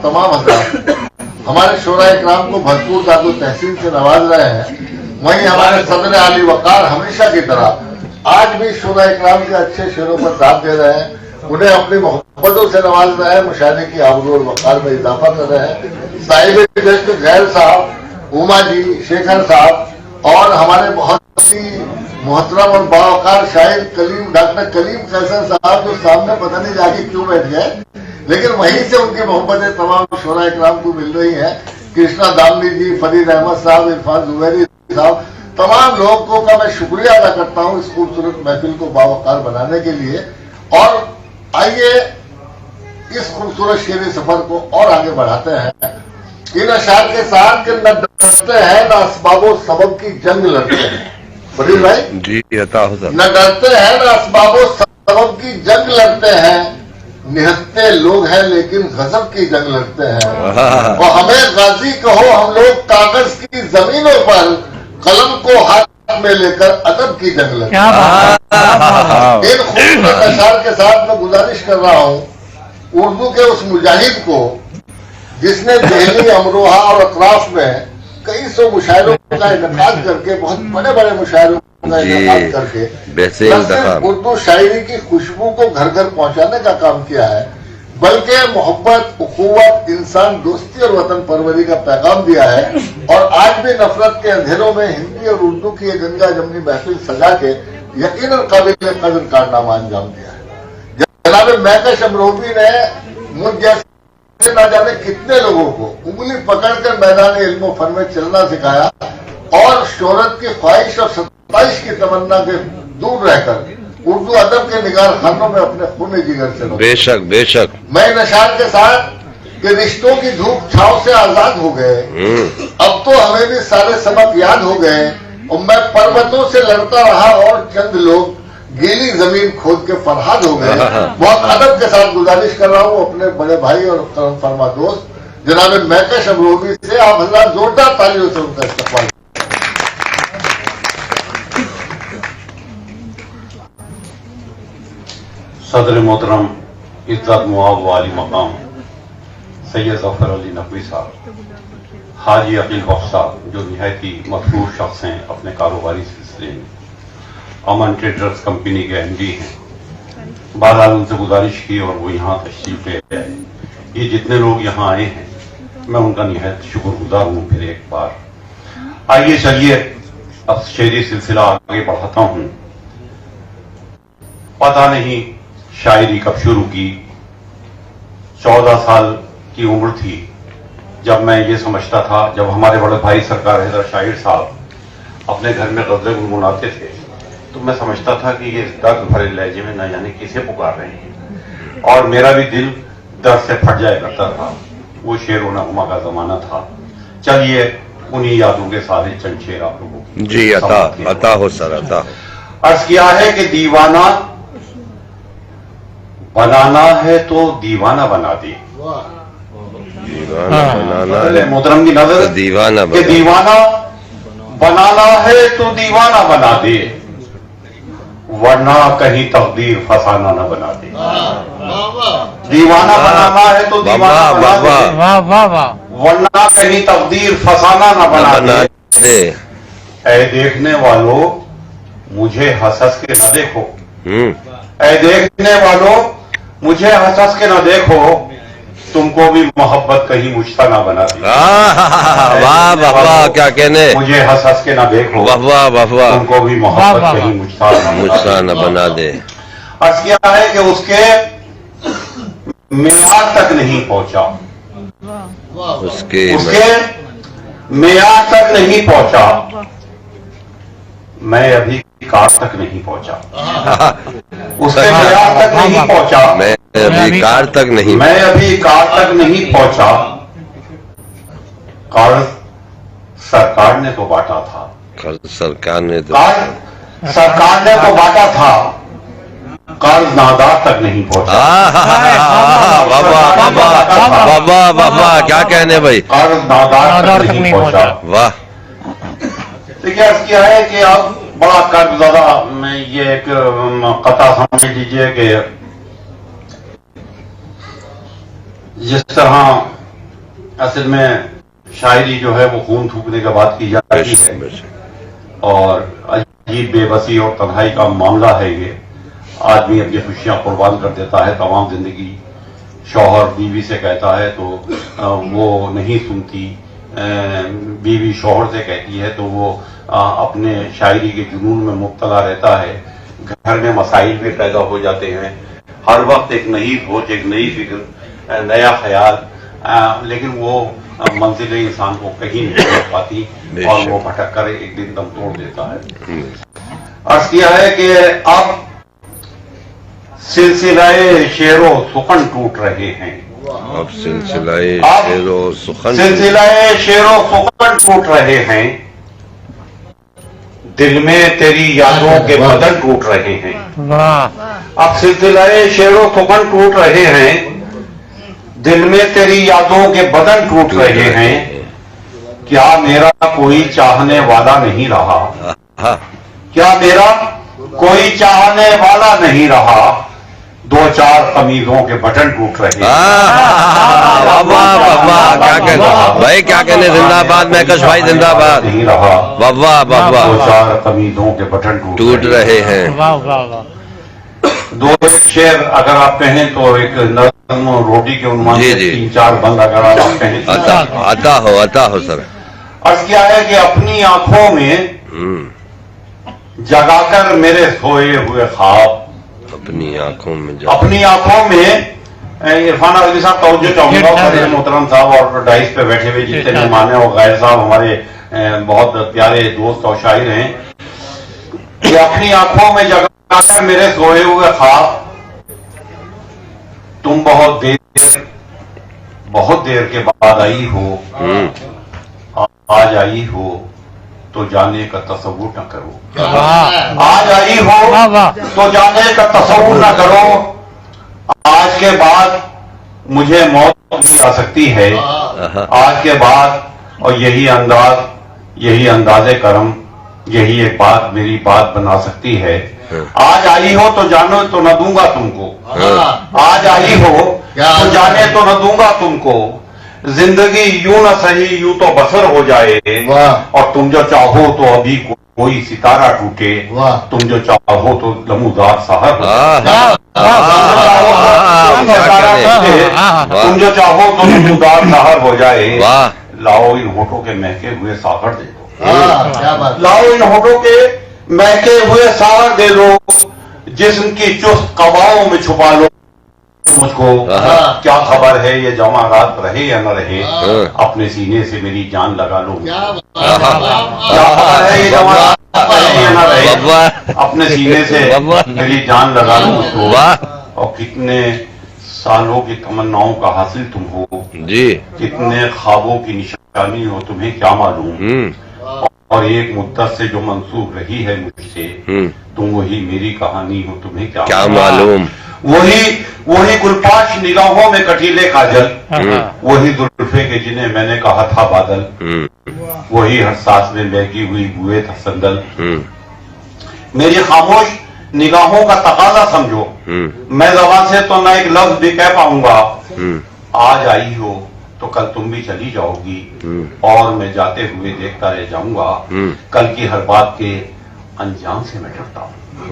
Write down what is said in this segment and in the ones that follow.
तमाम हजरात हमारे शोरा इकराम को भरपूर दादो तहसीन से नवाज रहे हैं, वहीं हमारे सदर आली वकार हमेशा की तरह आज भी शोरा इकराम के अच्छे शेरों पर दाद दे रहे हैं, उन्हें अपनी मोहब्बतों से नवाज रहे हैं, मुशाहिदे की आबरू और वकार में इजाफा कर रहे हैं। साहिब जश्न गैर साहब, उमा जी, शेखर साहब और हमारे बहुत ही मोहतरम और बावकार शायर डॉक्टर कलीम कैसर साहब जो सामने पता नहीं जाके क्यों बैठ गए, लेकिन वहीं से उनकी मोहब्बतें तमाम शोरा इकराम को मिल रही है। कृष्णा दामनी जी, फरीद अहमद साहब, इरफान जुबैरी साहब, तमाम लोगों का मैं शुक्रिया अदा करता हूँ इस खूबसूरत महफिल को बावकार बनाने के लिए। और आइए इस खूबसूरत शेरी सफर को और आगे बढ़ाते हैं इन अशार के साथ कि न डरते हैं न असबाबो सबब की जंग लड़ते हैं। फरीद भाई जी, न डरते हैं न असबाबो सबब की जंग लड़ते हैं, निहत्ते लोग हैं लेकिन गजब की जंग लड़ते हैं। और हमें गाजी कहो, हम लोग कागज की जमीनों पर कलम को हाथ में लेकर अदब की जंग लड़ते हैं। इन खूबसूरत अशार के साथ मैं गुजारिश कर रहा हूँ उर्दू के उस मुजाहिद को जिसने दिल्ली, अमरोहा और अतराफ में कई सौ मुशायरों का इनकाद करके, बहुत बड़े बड़े मुशायरों का इनकाद करके उर्दू शायरी की खुशबू को घर घर पहुंचाने का काम किया है, बल्कि मोहब्बत, उखुवत, इंसान दोस्ती और वतन परवरी का पैगाम दिया है। और आज भी नफरत के अंधेरों में हिंदी और उर्दू की ये गंगा जमनी महफिल सजा के यकीनन काबिल कदर कारनामा अंजाम दिया है। जनाब महकश अमरोही ने मुझ जैसे न जाने कितने लोगों को उंगली पकड़कर मैदान इल्म और फन में चलना सिखाया और शोहरत की ख्वाहिश और सत्ताइश की तमन्ना के दूर रहकर उर्दू अदब के निगार खानों में अपने खून जिगर से बेशक बेशक मैं इन अशार के साथ कि रिश्तों की धूप छाव से आजाद हो गए, अब तो हमें भी सारे सबक याद हो गए और मैं पर्वतों से लड़ता रहा और चंद लोग गीली जमीन खोद के फरहाद हो गए। बहुत अदब के साथ गुजारिश कर रहा हूँ अपने बड़े भाई और करम फरमा दोस्त जनाब महकश अमरोही से आप हज़रात जोरदार तालियों से उनका इस्तकबाल। सदर मोहतरम इज्जत मुआब वाली मकाम सैयद जफर अली नकवी साहब, हाजी अकील बख्श साहब जो निहायत ही मशहूर शख्स हैं अपने कारोबारी सिलसिले में, अमन ट्रेडर्स कंपनी के एमडी हैं, बहरहाल उनसे गुजारिश की और वो यहाँ तशरीफ ले आए। ये जितने लोग यहाँ आए हैं मैं उनका निहायत शुक्रगुजार हूँ। फिर एक बार आइए चलिए अब शेरी सिलसिला आगे बढ़ाता हूँ। पता नहीं शायरी कब शुरू की, 14 साल की उम्र थी जब मैं ये समझता था, जब हमारे बड़े भाई सरकार हैदर शाहिर साहब अपने घर में गज़लें गुनगुनाते थे तो मैं समझता था कि ये दर्द भरे लहजे में न जाने किसे पुकार रहे हैं और मेरा भी दिल दर्द से फट जाया करता था। वो शेर व नगमा का जमाना था। चलिए उन्हीं यादों के सारे चंद शेर आप लोगों को जी अता हो सर अता। अर्ज किया है कि दीवाना बनाना है तो दीवाना बना दे, मोहतरम की नजर दीवाना बनाना है तो दीवाना बना दे, वरना कहीं तकदीर फसाना न बना दे। दीवाना बनाना है तो दीवाना बना दे, वरना कहीं तकदीर फसाना न बना दे। ऐ देखने वालों मुझे हंस हंस के न देखो, ऐ देखने वालों मुझे हंस हंस के न देखो, तुमको भी मोहब्बत कहीं मुझसा ना बना दी। वाह वाह वाह, क्या कहने। मुझे हंस हंस के ना देखो, वाह वाह वाह वाह, तुमको भी मोहब्बत कहीं मुझसा ना बना दे। अर्ज किया है कि उसके मेयार तक नहीं पहुंचा, उसके मेयार तक नहीं पहुंचा, मैं अभी कार तक नहीं पहुंचा। उसके मेयार तक नहीं पहुंचा, मैं अभी कार तक नहीं, मैं अभी कार तक नहीं पहुंचा। कर्ज सरकार ने तो बांटा था, सरकार ने तो बांटा था, कर्ज नादार तक नहीं पहुंचा। बाबा बाबा क्या कहने भाई, कर्ज नादार तक नहीं पहुंचा। वाह। देखिए अर्ज किया है कि अब बड़ा कर्ज ज्यादा में ये एक कथा समझ लीजिए कि जिस तरह اصل میں شاعری جو ہے وہ خون تھوکنے کے بعد کی جاتی ہے اور عجیب بے بسی اور تنہائی کا معاملہ ہے یہ. آدمی اپنی خوشیاں قربان کر دیتا ہے تمام زندگی. شوہر بیوی سے کہتا ہے تو وہ نہیں سنتی, بیوی شوہر سے کہتی ہے تو وہ اپنے شاعری کے جنون میں مبتلا رہتا ہے. گھر میں مسائل بھی پیدا ہو جاتے ہیں, ہر وقت ایک نئی سوچ, ایک نئی فکر, نیا خیال, لیکن وہ منزل انسان کو کہیں نہیں پہنچ پاتی اور وہ بھٹک کر ایک دن دم توڑ دیتا ہے. عرض کیا ہے کہ اب سلسلہ شعر و سخن ٹوٹ رہے ہیں, اب سلسلہ شعر و سخن ٹوٹ رہے ہیں, دل میں تیری یادوں کے بدن ٹوٹ رہے ہیں. اب سلسلہ شعر و سخن ٹوٹ رہے ہیں, دل میں تیری یادوں کے بدن ٹوٹ رہے ہیں. کیا میرا کوئی چاہنے والا نہیں رہا, کیا میرا کوئی چاہنے والا نہیں رہا, دو چار قمیضوں کے بٹن ٹوٹ رہے ہیں. کیا کہنے بھائی, کیا کہنے, زندہ باد محکش بھائی, زندہ باد. نہیں رہا, واہ واہ واہ, دو چار قمیضوں کے بٹن ٹوٹ رہے ہیں. دو ایک شعر اگر آپ کہیں تو ایک نظم روٹی کے عنوان سے تین چار بند اگر آپ کہیں عطا ہو سر. عرض کیا ہے کہ اپنی آنکھوں میں جگا کر میرے سوئے ہوئے خواب, اپنی آنکھوں میں عرفان علی صاحب توجہ چاہوں گا, محترم صاحب اور ڈائس پہ بیٹھے ہوئے جتنے مہمان اور غیر صاحب ہمارے بہت پیارے دوست اور شاعر ہیں, کہ اپنی آنکھوں میں جگا کر میرے سوئے ہوئے خواب, تم بہت دیر کے بعد آئی ہو, آج آئی ہو تو جانے کا تصور نہ کرو, آج آئی ہو تو جانے کا تصور نہ کرو, آج کے بعد مجھے موت بھی آ سکتی ہے, آج کے بعد, اور یہی انداز کرم, یہی ایک بات میری بات بنا سکتی ہے. آج آئی ہو تو جانو تو نہ دوں گا تم کو, آج آئی ہو تو جانے تو نہ دوں گا تم کو, زندگی یوں نہ صحیح یوں تو بسر ہو جائے, اور تم جو چاہو تو ابھی کوئی ستارہ ٹوٹے, تم جو چاہو تو لمحدار سحر ہو, تم جو چاہو تو لمحدار سحر ہو جائے. لاؤ ان ہونٹوں کے مہکے ہوئے ساغر دے دو, لاؤ ان ہونٹوں کے مہکے ہوئے ساغر دے دو, جسم کی چست قباؤں میں چھپا لو مجھ کو. کیا خبر ہے یہ جماعت رہے یا نہ رہے, اپنے سینے سے میری جان لگا لو. کیا خبر ہے یہ جماعت رہے یا نہ رہے, اپنے سینے سے میری جان لگا لو مجھ کو. اور کتنے سالوں کی تمناؤں کا حاصل تم ہو, کتنے خوابوں کی نشانی ہو تمہیں کیا معلوم, اور ایک مدت سے جو منسوخ رہی ہے مجھ سے, تم وہی میری کہانی ہو تمہیں کیا معلوم. وہی گلپاش نگاہوں میں کٹیلے کاجل, وہی زلفے کے جنہیں میں نے کہا تھا بادل, وہی ہر سانس میں بہتی ہوئی بوئے تھا سندل. میری خاموش نگاہوں کا تقاضا سمجھو, میں زبان سے تو نہ ایک لفظ بھی کہہ پاؤں گا. آج آئی ہو تو کل تم بھی چلی جاؤ گی, اور میں جاتے ہوئے دیکھتا رہ جاؤں گا. کل کی ہر بات کے انجام سے میں ڈرتا ہوں, کل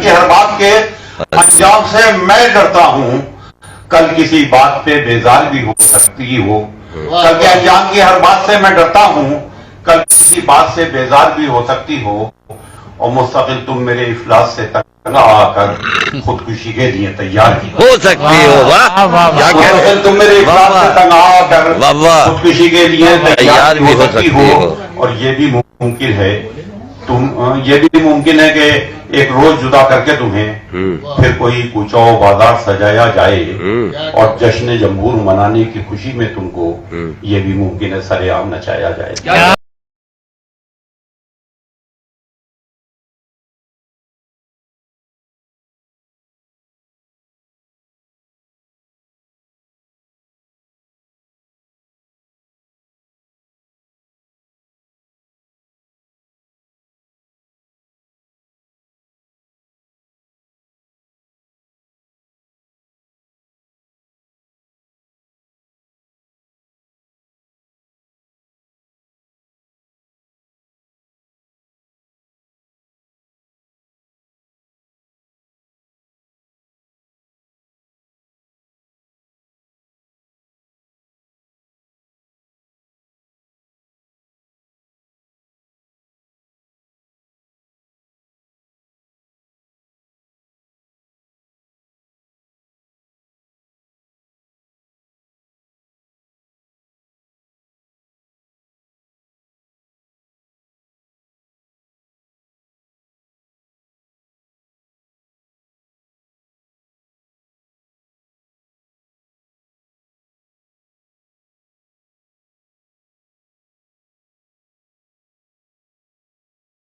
کی ہر بات کے انجام سے میں ڈرتا ہوں. کل کسی بات پہ بیزار بھی ہو سکتی ہو, کل کے انجام کی ہر بات سے میں ڈرتا ہوں. کل کسی بات سے بیزار بھی ہو سکتی ہو, اور مستقل تم میرے افلاس سے تنگا آ کر خودکشی کے لیے تیار ہو سکتی ہو, تم میرے افلاس سے تنگا آ کر خودکشی کے لیے تیار بھی ہو سکتی ہو. اور یہ بھی ممکن ہے کہ ایک روز جدا کر کے تمہیں پھر کوئی کوچہ و بازار سجایا جائے, اور جشن جمہور منانے کی خوشی میں تم کو یہ بھی ممکن ہے سر عام نچایا جائے.